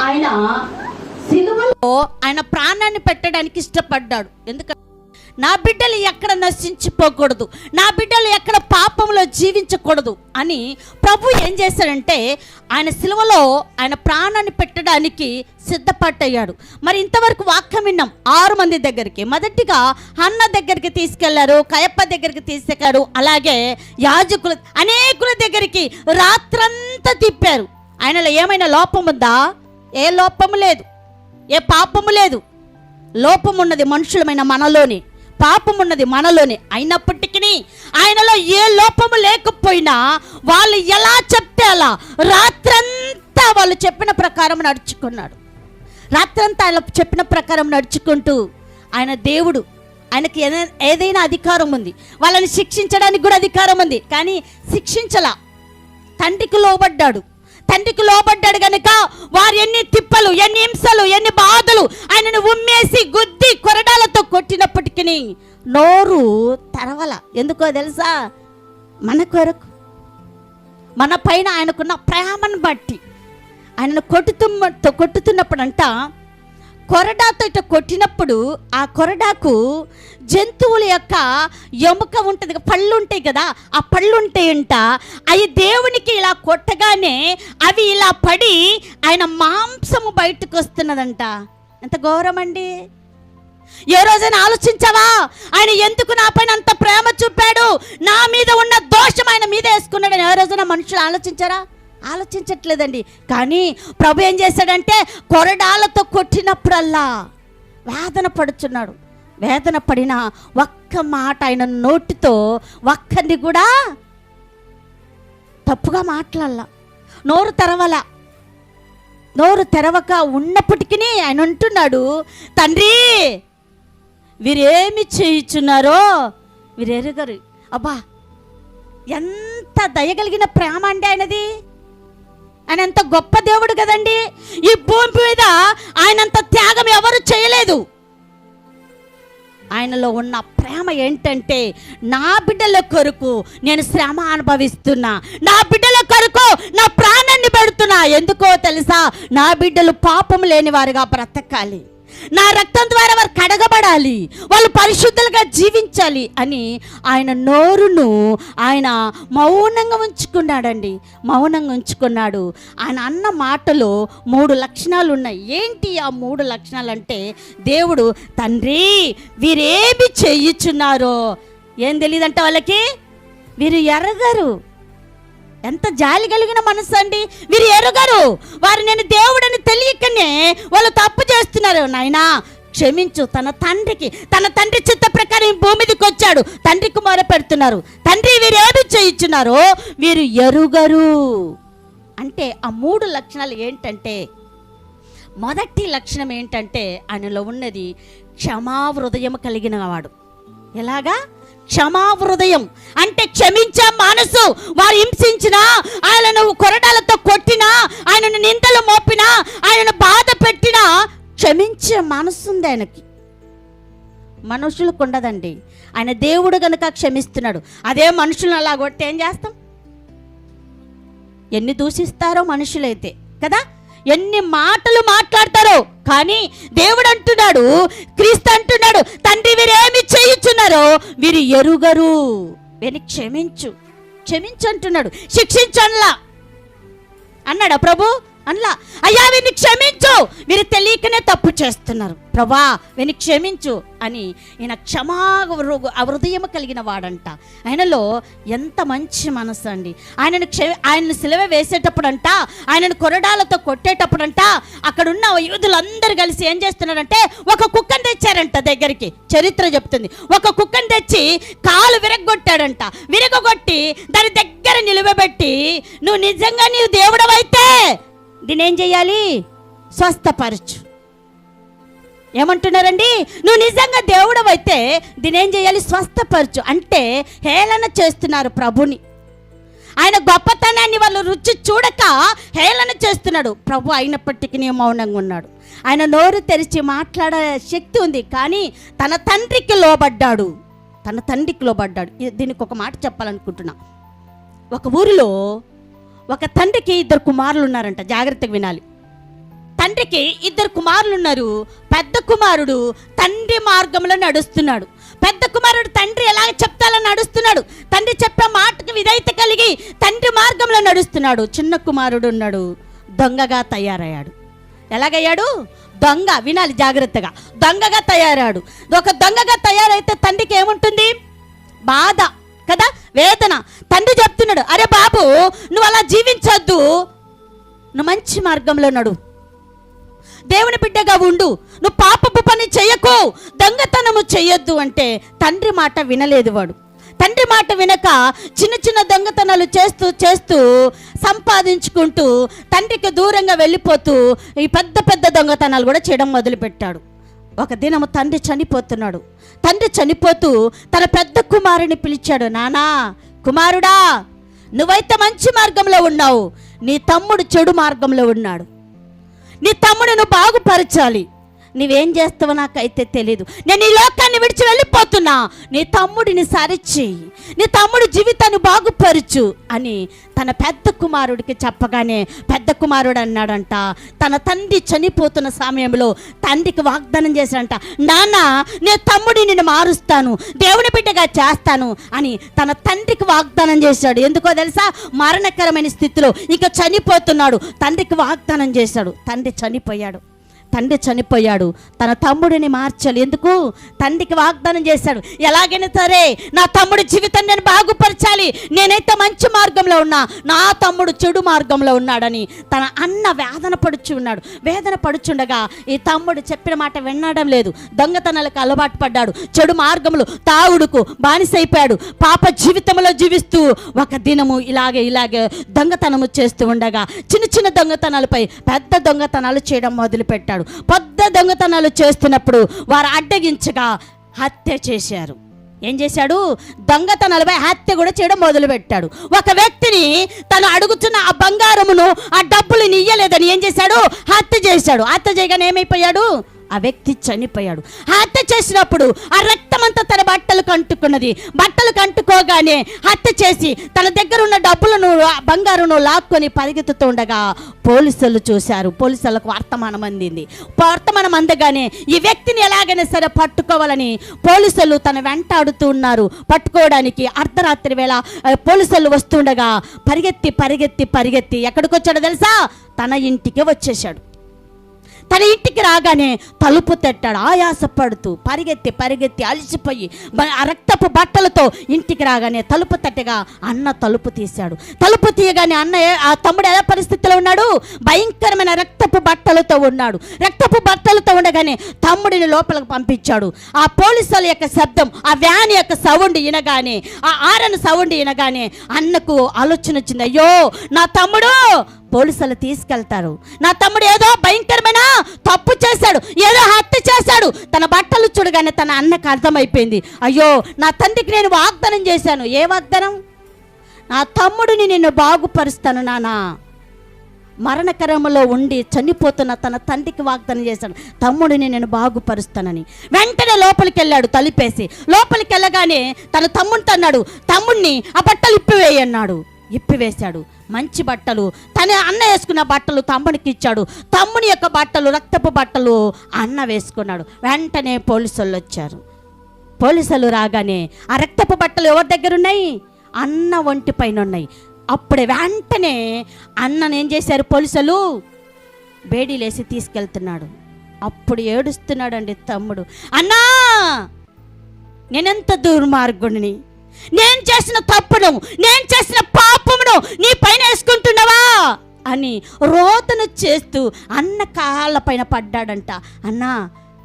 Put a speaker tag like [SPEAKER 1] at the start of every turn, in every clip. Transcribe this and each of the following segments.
[SPEAKER 1] ఆయన సిలువలో ఆయన ప్రాణాన్ని పెట్టడానికి ఇష్టపడ్డాడు. ఎందుకంటే నా బిడ్డలు ఎక్కడ నశించిపోకూడదు, నా బిడ్డలు ఎక్కడ పాపంలో జీవించకూడదు అని ప్రభు ఏం చేశాడంటే ఆయన సిలువలో ఆయన ప్రాణాన్ని పెట్టడానికి సిద్ధపట్టయ్యాడు. మరి ఇంతవరకు వాక్యం విన్నాం 6 మంది దగ్గరికి. మొదటిగా హన్న దగ్గరికి తీసుకెళ్లారు, కయప్ప దగ్గరికి తీసుకెళ్లారు, అలాగే యాజకులు అనేకుల దగ్గరికి రాత్రంతా తిప్పారు. ఆయనలో ఏమైనా లోపం ఉందా? ఏ లోపము లేదు, ఏ పాపము లేదు. లోపం ఉన్నది మనుషులమైన మనలోని, పాపం ఉన్నది మనలోని. అయినప్పటికీ ఆయనలో ఏ లోపము లేకపోయినా వాళ్ళు ఎలా చెప్తే అలా రాత్రంతా వాళ్ళు చెప్పిన ప్రకారం నడుచుకున్నాడు. రాత్రంతా ఆయన చెప్పిన ప్రకారం నడుచుకుంటూ ఆయన దేవుడు, ఆయనకి ఏదైనా అధికారం ఉంది, వాళ్ళని శిక్షించడానికి కూడా అధికారం ఉంది. కానీ శిక్షించలా, తండ్రికి లోబడ్డాడు. తండ్రికి లోబడ్డాడు కనుక వారు ఎన్ని తిప్పలు, ఎన్ని హింసలు, ఎన్ని బాధలు ఆయనను ఉమ్మేసి గుద్ది కొరడాలతో కొట్టినప్పటికీ నోరు తెరవల. ఎందుకో తెలుసా? మన కొరకు, మన పైన ఆయనకున్న ప్రేమను బట్టి. ఆయనను కొట్టుతున్నప్పుడంట కొరడాతో ఇట్లా కొట్టినప్పుడు ఆ కొరడాకు జంతువుల యొక్క ఎముక ఉంటుంది, పళ్ళు ఉంటాయి కదా, ఆ పళ్ళు ఉంటాయంట. అవి దేవునికి ఇలా కొట్టగానే అవి ఇలా పడి ఆయన మాంసము బయటకు వస్తున్నదంట. ఎంత ఘోరం అండి! ఏ రోజైనా ఆలోచించావా ఆయన ఎందుకు నా పైన అంత ప్రేమ చూపాడు, నా మీద ఉన్న దోషం ఆయన మీద వేసుకున్నాడు? ఏ రోజైనా మనుషులు ఆలోచించారా? ఆలోచించట్లేదండి. కానీ ప్రభు ఏం చేశాడంటే కొరడాలతో కొట్టినప్పుడల్లా వేదన పడుచున్నాడు. వేదన పడిన ఒక్క మాట ఆయన నోటితో ఒక్కరిని కూడా తప్పుగా మాట్లాడాల, నోరు తెరవల. నోరు తెరవక ఉన్నప్పటికీ ఆయన అంటున్నాడు, తండ్రి వీరేమి చేయుచున్నారో వీరెరుగరు. అబ్బా, ఎంత దయగలిగిన ప్రేమ అండి ఆయనది! ఆయన ఎంత గొప్ప దేవుడు కదండి! ఈ భూమి మీద ఆయనంత త్యాగం ఎవరు చేయలేదు. ఆయనలో ఉన్న ప్రేమ ఏంటంటే నా బిడ్డల కొరకు నేను శ్రమ అనుభవిస్తున్నా, నా బిడ్డల కొరకు నా ప్రాణాన్ని పెడుతున్నా. ఎందుకో తెలుసా? నా బిడ్డలు పాపం లేని వారుగా బ్రతకాలి, నా రక్తం ద్వారా వారు కడగబడాలి, వాళ్ళు పరిశుద్ధులుగా జీవించాలి అని ఆయన నోరును ఆయన మౌనంగా ఉంచుకున్నాడండి. మౌనంగా ఉంచుకున్నాడు. ఆయన అన్న మాటలో 3 లక్షణాలు ఉన్నాయి. ఏంటి ఆ 3 లక్షణాలు అంటే, దేవుడు తండ్రి వీరేమి చేయుచున్నారో ఏం తెలియదంట వాళ్ళకి, వీరు ఎరగరు. ఎంత జాలి కలిగిన మనసు అండి! వీరు ఎరుగరు, వారు నేను దేవుడని తెలియకనే వాళ్ళు తప్పు చేస్తున్నారు. నాయనా క్షమించు. తన తండ్రి చిత్త ప్రకారం ఈ భూమి మీదకి వచ్చాడు, తండ్రికి మొర పెడుతున్నారు. తండ్రి వీరు ఏమి చేయించున్నారో వీరు ఎరుగరు అంటే ఆ 3 లక్షణాలు ఏంటంటే, మొదటి లక్షణం ఏంటంటే ఆయనలో ఉన్నది క్షమా హృదయం కలిగిన వాడు. ఎలాగా? క్షమా హృదయం అంటే క్షమించే మనసు. వారు హింసించినా, ఆయనను కొరడాలతో కొట్టినా, ఆయనను నిందలు మోపినా, ఆయనను బాధ పెట్టినా క్షమించే మనసు ఉంది ఆయనకి. మనుషులకు ఉండదండి. ఆయన దేవుడు కనుక క్షమిస్తున్నాడు. అదే మనుషులను అలా కొట్టి ఏం చేస్తాం? ఎన్ని దూషిస్తారో మనుషులైతే కదా, ఎన్ని మాటలు మాట్లాడతారో. కానీ దేవుడు అంటున్నాడు, క్రీస్తు అంటున్నాడు, తండ్రి వీరేమి చేయుచున్నారో వీరు ఎరుగరు, వీరిని క్షమించు అంటున్నాడు. శిక్షించన్లా అన్నాడా ప్రభు? అన్లా. అయ్యా వీరిని క్షమించు, వీరు తెలియకనే తప్పు చేస్తున్నారు ప్రభా, వీరిని క్షమించు అని ఈయన క్షమా హృదయం కలిగిన వాడంట. ఆయనలో ఎంత మంచి మనసు అండి! ఆయనను సిలువ వేసేటప్పుడంట, ఆయనను కొరడాలతో కొట్టేటప్పుడంట అక్కడున్న యూదులందరూ కలిసి ఏం చేస్తున్నారంటే ఒక కుక్కను తెచ్చారంట దగ్గరికి. చరిత్ర చెప్తుంది, ఒక కుక్కను తెచ్చి కాలు విరగొట్టాడంట. విరగొట్టి దాని దగ్గర నిలువబెట్టి, నువ్వు నిజంగా నీవు దేవుడవైతే దీన్ని ఏం చేయాలి? స్వస్థపరచు. ఏమంటున్నారండి? నువ్వు నిజంగా దేవుడవైతే దీన్ని ఏం చేయాలి? స్వస్థపరచు. అంటే హేళన చేస్తున్నారు ప్రభుని. ఆయన గొప్పతనాన్ని వాళ్ళు రుచి చూడక హేళన చేస్తున్నాడు. ప్రభు అయినప్పటికీ మౌనంగా ఉన్నాడు. ఆయన నోరు తెరిచి మాట్లాడే శక్తి ఉంది, కానీ తన తండ్రికి లోబడ్డాడు. దీనికి ఒక మాట చెప్పాలనుకుంటున్నా. ఒక ఊరిలో ఒక తండ్రికి 2 కుమారులు ఉన్నారంట. జాగ్రత్తగా వినాలి. తండ్రికి 2 కుమారులు ఉన్నారు. పెద్ద కుమారుడు తండ్రి మార్గంలో నడుస్తున్నాడు. పెద్ద కుమారుడు తండ్రి ఎలా చెప్తాలని నడుస్తున్నాడు. తండ్రి చెప్పే మాటకు విధేయత కలిగి తండ్రి మార్గంలో నడుస్తున్నాడు. చిన్న కుమారుడు ఉన్నాడు, దొంగగా తయారయ్యాడు. ఎలాగయ్యాడు? దొంగ. వినాలి జాగ్రత్తగా. దొంగగా తయారాడు. ఒక దొంగగా తయారైతే తండ్రికి ఏముంటుంది? బాధ కదా, వేదన. తండ్రి చెప్తున్నాడు, అరే బాబు, నువ్వు అలా జీవించొద్దు, నువ్వు మంచి మార్గంలో నడు, దేవుని బిడ్డగా ఉండు, నువ్వు పాపపు పని చెయ్యకు, దొంగతనము చెయ్యొద్దు అంటే తండ్రి మాట వినలేదు వాడు. తండ్రి మాట వినక చిన్న చిన్న దొంగతనాలు చేస్తూ చేస్తూ సంపాదించుకుంటూ తండ్రికి దూరంగా వెళ్ళిపోతూ ఈ పెద్ద పెద్ద దొంగతనాలు కూడా చేయడం మొదలుపెట్టాడు. ఒక దినము తండ్రి చనిపోతున్నాడు. తండ్రి చనిపోతూ తన పెద్ద కుమారుని పిలిచాడు, నానా కుమారుడా, నువ్వైతే మంచి మార్గంలో ఉన్నావు, నీ తమ్ముడు చెడు మార్గంలో ఉన్నాడు, నీ తమ్ముడును బాగుపరచాలి, నువ్వేం చేస్తావో నాకైతే తెలీదు, నేను ఈ లోకాన్ని విడిచి వెళ్ళిపోతున్నా, నీ తమ్ముడిని సరిచేయి, నీ తమ్ముడు జీవితాన్ని బాగుపరచు అని తన పెద్ద కుమారుడికి చెప్పగానే పెద్ద కుమారుడు అన్నాడంట, తన తండ్రి చనిపోతున్న సమయంలో తండ్రికి వాగ్దానం చేశాడంట, నాన్న నీ తమ్ముడిని నేను మారుస్తాను, దేవుని బిడ్డగా చేస్తాను అని తన తండ్రికి వాగ్దానం చేశాడు. ఎందుకో తెలుసా? మరణకరమైన స్థితిలో ఇక చనిపోతున్నాడు, తండ్రికి వాగ్దానం చేశాడు. తండ్రి చనిపోయాడు. తన తమ్ముడిని మార్చాలి. ఎందుకు? తండ్రికి వాగ్దానం చేశాడు, ఎలాగైనా సరే నా తమ్ముడి జీవితాన్ని నేను బాగుపరచాలి, నేనైతే మంచి మార్గంలో ఉన్నా, నా తమ్ముడు చెడు మార్గంలో ఉన్నాడని తన అన్న వేదన పడుచుండగా ఈ తమ్ముడు చెప్పిన మాట వినడం లేదు. దొంగతనాలకు అలవాటు పడ్డాడు, చెడు మార్గంలో తాగుడుకు బానిసైపోయాడు, పాప జీవితంలో జీవిస్తూ ఒక దినము ఇలాగే దొంగతనము చేస్తూ ఉండగా చిన్న చిన్న దొంగతనాలపై పెద్ద దొంగతనాలు చేయడం మొదలుపెట్టాడు. పెద్ద దొంగతనాలు చేస్తున్నప్పుడు వారు అడ్డగించగా హత్య చేశారు. ఏం చేశాడు? దొంగతనాలపై హత్య కూడా చేయడం మొదలుపెట్టాడు. ఒక వ్యక్తిని తను అడుగుతున్న ఆ బంగారమును ఆ డబ్బులు ఇయ్యలేదని ఏం చేశాడు? హత్య చేశాడు. హత్య చేయగానే ఏమైపోయాడు? ఆ వ్యక్తి చనిపోయాడు. హత్య చేసినప్పుడు ఆ రక్తమంతా తన బట్టలకు అంటుకున్నది. బట్టలకు అంటుకోగానే హత్య చేసి తన దగ్గర ఉన్న డబ్బులను బంగారును లాక్కొని పరిగెత్తుతూ ఉండగా పోలీసులు చూశారు. పోలీసులకు వర్తమానం అందింది. వర్తమానం అందగానే ఈ వ్యక్తిని ఎలాగైనా సరే పట్టుకోవాలని పోలీసులు తన వెంటాడుతూ ఉన్నారు. పట్టుకోవడానికి అర్ధరాత్రి వేళ పోలీసులు వస్తుండగా పరిగెత్తి ఎక్కడికి వచ్చాడో తెలుసా? తన ఇంటికి వచ్చేసాడు. తన ఇంటికి రాగానే తలుపు తట్టాడు. ఆయాసపడుతూ పరిగెత్తి అలసిపోయి ఆ రక్తపు బట్టలతో ఇంటికి రాగానే తలుపు తట్టగా అన్న తలుపు తీశాడు. తలుపు తీయగానే అన్న ఆ తమ్ముడు ఎలా పరిస్థితిలో ఉన్నాడు? భయంకరమైన రక్తపు బట్టలతో ఉన్నాడు. రక్తపు బట్టలతో ఉండగానే తమ్ముడిని లోపలికి పంపించాడు. ఆ పోలీసుల యొక్క శబ్దం, ఆ వ్యాన్ యొక్క సౌండ్ వినగానే, ఆ ఆరన్ సౌండ్ వినగానే అన్నకు ఆలోచన వచ్చింది, అయ్యో నా తమ్ముడు పోలీసులు తీసుకెళ్తారు, నా తమ్ముడు ఏదో భయంకరమైన తప్పు చేశాడు, ఏదో హత్య చేశాడు. తన బట్టలు చూడగానే తన అన్నకు అర్థమైపోయింది, అయ్యో నా తండ్రికి నేను వాగ్దానం చేశాను. ఏ వాగ్దానం? నా తమ్ముడిని నేను బాగుపరుస్తాను నానా. మరణకరములో ఉండి చనిపోతున్న తన తండ్రికి వాగ్దానం చేశాడు, తమ్ముడిని నేను బాగుపరుస్తానని. వెంటనే లోపలికి వెళ్ళాడు తలుపేసి. లోపలికి వెళ్ళగానే తన తమ్ముడితో అన్నాడు, తమ్ముడిని ఆ బట్టలు ఇప్పివేయన్నాడు. ఇప్పివేశాడు. మంచి బట్టలు, తన అన్న వేసుకున్న బట్టలు తమ్ముడికి ఇచ్చాడు. తమ్ముని యొక్క బట్టలు, రక్తపు బట్టలు అన్న వేసుకున్నాడు. వెంటనే పోలీసులు వచ్చారు. పోలీసులు రాగానే ఆ రక్తపు బట్టలు ఎవరి దగ్గర ఉన్నాయి? అన్న ఒంటి పైన ఉన్నాయి. అప్పుడే వెంటనే అన్నను ఏం చేశారు పోలీసులు? బేడీలేసి తీసుకెళ్తున్నాడు. అప్పుడు ఏడుస్తున్నాడండి తమ్ముడు, అన్నా నేనెంత దుర్మార్గుడిని, నేను చేసిన తప్పును, నేను చేసిన పాపమును నీ పైన వేసుకుంటున్నావా అని రోదన చేస్తూ అన్న కాళ్ళ పైన పడ్డాడంట. అన్నా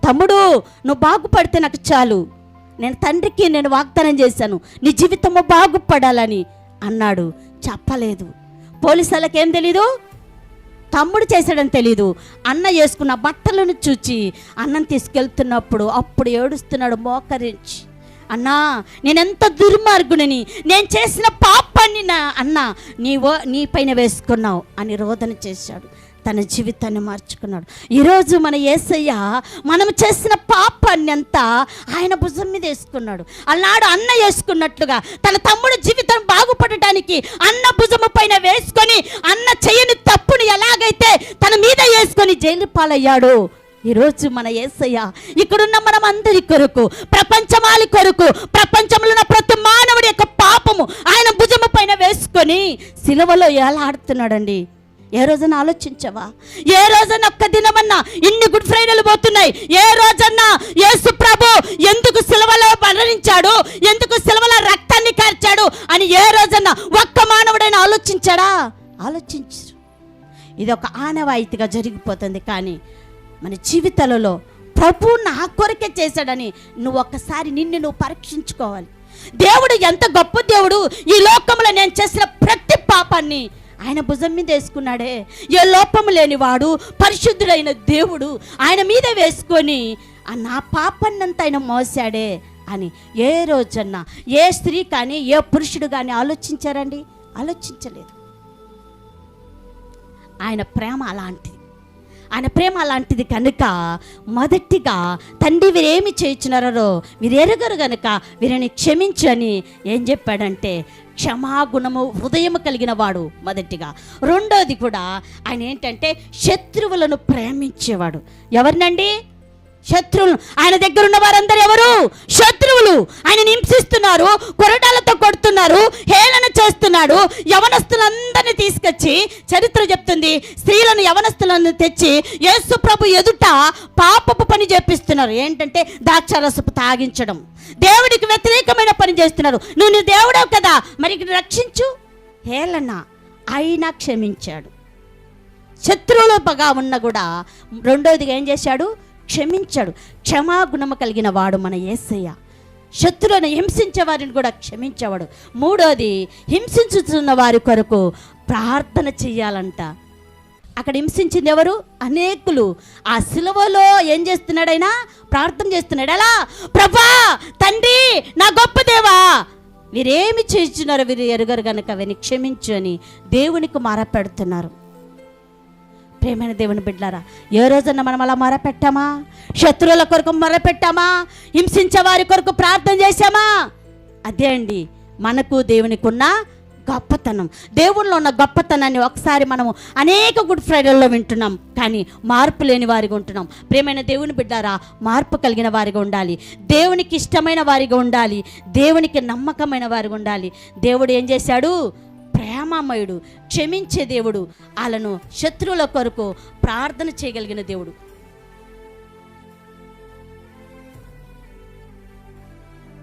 [SPEAKER 1] తమ్ముడు, నువ్వు బాగుపడితే నాకు చాలు, నేను తండ్రికి నేను వాగ్దానం చేశాను నీ జీవితము బాగుపడాలని అన్నాడు. చెప్పలేదు. పోలీసులకు ఏం తెలీదు? తమ్ముడు చేశాడని తెలీదు. అన్న వేసుకున్న బట్టలను చూచి అన్నం తీసుకెళ్తున్నప్పుడు అప్పుడు ఏడుస్తున్నాడు మోకరించి, అన్నా నేనెంత దుర్మార్గుడిని, నేను చేసిన పాపాన్ని నా అన్న నీ పైన వేసుకున్నావు అని రోదన చేశాడు. తన జీవితాన్ని మార్చుకున్నాడు. ఈరోజు మన యేసయ్య మనం చేసిన పాపాన్ని అంతా ఆయన భుజం మీద వేసుకున్నాడు. అన్నాడు అన్న వేసుకున్నట్లుగా తన తమ్ముడు జీవితం బాగుపడటానికి అన్న భుజము పైన వేసుకొని అన్న చేయని తప్పుని ఎలాగైతే తన మీద వేసుకొని జైలు పాలయ్యాడు, ఈరోజు మన యేసయ్య ఇక్కడున్న మనం అందరి కొరకు, ప్రపంచమాలి కొరకు, ప్రపంచంలో ఉన్న ప్రతి మానవుడి యొక్క పాపము ఆయన భుజము పైన వేసుకొని సిలువలో ఏలాడుతున్నాడండి. ఏ రోజన్నా ఆలోచించవా? ఏ రోజన్నా ఒక్క దినమన్నా ఇన్ని గుడ్ ఫ్రైడేలు పోతున్నాయి, ఏ రోజన్నా యేసు ప్రభు ఎందుకు సిలువలో మరణించాడు, ఎందుకు సిలువలో రక్తాన్ని కార్చాడు అని ఏ రోజన్నా ఒక్క మానవుడైనా ఆలోచించాడా? ఆలోచించరు. ఇది ఒక ఆనవాయితీగా జరిగిపోతుంది. కానీ మన జీవితాలలో ప్రభు నా కొరకే చేశాడని నువ్వు ఒక్కసారి నువ్వు పరీక్షించుకోవాలి. దేవుడు ఎంత గొప్ప దేవుడు! ఈ లోకంలో నేను చేసిన ప్రతి పాపాన్ని ఆయన భుజం మీద వేసుకున్నాడే. ఏ లోపము లేనివాడు పరిశుద్ధుడైన దేవుడు ఆయన మీద వేసుకొని నా పాపాన్నంతా ఆయన మోసాడే అని ఏ రోజన్నా ఏ స్త్రీ కానీ ఏ పురుషుడు కానీ ఆలోచించారండి? ఆలోచించలేదు. ఆయన ప్రేమ అలాంటిది. ఆయన ప్రేమ అలాంటిది కనుక మొదటిగా తండ్రి వీరేమి చేయించున్నారో వీరు ఎరుగరు కనుక వీరిని క్షమించు అని ఏం చెప్పాడంటే క్షమాగుణము హృదయము కలిగిన వాడు మొదటిగా. రెండోది కూడా ఆయన ఏంటంటే శత్రువులను ప్రేమించేవాడు. ఎవరినండి? శత్రువులు. ఆయన దగ్గర ఉన్న వారందరూ ఎవరు? శత్రువులు. ఆయన హింసిస్తున్నారు, కొరడాలతో కొడుతున్నారు, హేళన చేస్తున్నాడు. యవనస్తులందరినీ తీసుకొచ్చి చరిత్ర చెప్తుంది, స్త్రీలను యవనస్తులను తెచ్చి యేసు ప్రభు ఎదుట పాపపు పని చేపిస్తున్నారు. ఏంటంటే ద్రాక్షారసపు తాగించడం, దేవుడికి వ్యతిరేకమైన పని చేస్తున్నారు. నువ్వు దేవుడవు కదా, మరి రక్షించు. హేళన. అయినా క్షమించాడు. శత్రువులుగా ఉన్న కూడా రెండోదిగా ఏం చేశాడు? క్షమించాడు. క్షమాగుణము కలిగిన వాడు మన యేసయ్య. శత్రువులను హింసించే వారిని కూడా క్షమించేవాడు. మూడోది హింసించుతున్న వారి కొరకు ప్రార్థన చెయ్యాలంట. అక్కడ హింసించింది ఎవరు? అనేకులు. ఆ సిలువలో ఏం చేస్తున్నాడైనా? ప్రార్థన చేస్తున్నాడు. ఎలా? ప్రభా, తండ్రి, నా గొప్ప దేవా, వీరేమి చేస్తున్నారు వీరు ఎరుగరు కనుక వీరిని క్షమించు అని దేవునికి మొరపెడుతున్నారు. ప్రేమైన దేవుని బిడ్డలారా, ఏ రోజన్నా మనం అలా మొరపెట్టామా? శత్రువుల కొరకు మొరపెట్టామా? హింసించే వారి కొరకు ప్రార్థన చేశామా? అదే అండి మనకు దేవునికి ఉన్న గొప్పతనం. దేవునిలో ఉన్న గొప్పతనాన్ని ఒకసారి మనము అనేక గుడ్ ఫ్రైడేల్లో వింటున్నాం, కానీ మార్పు లేని వారిగా ఉంటున్నాం. ప్రేమైన దేవుని బిడ్డారా, మార్పు కలిగిన వారిగా ఉండాలి, దేవునికి ఇష్టమైన వారిగా ఉండాలి, దేవునికి నమ్మకమైన వారిగా ఉండాలి. దేవుడు ఏం చేశాడు? ప్రేమమయుడు, క్షమించే దేవుడు, వాళ్ళను శత్రువుల కొరకు ప్రార్థన చేయగలిగిన దేవుడు.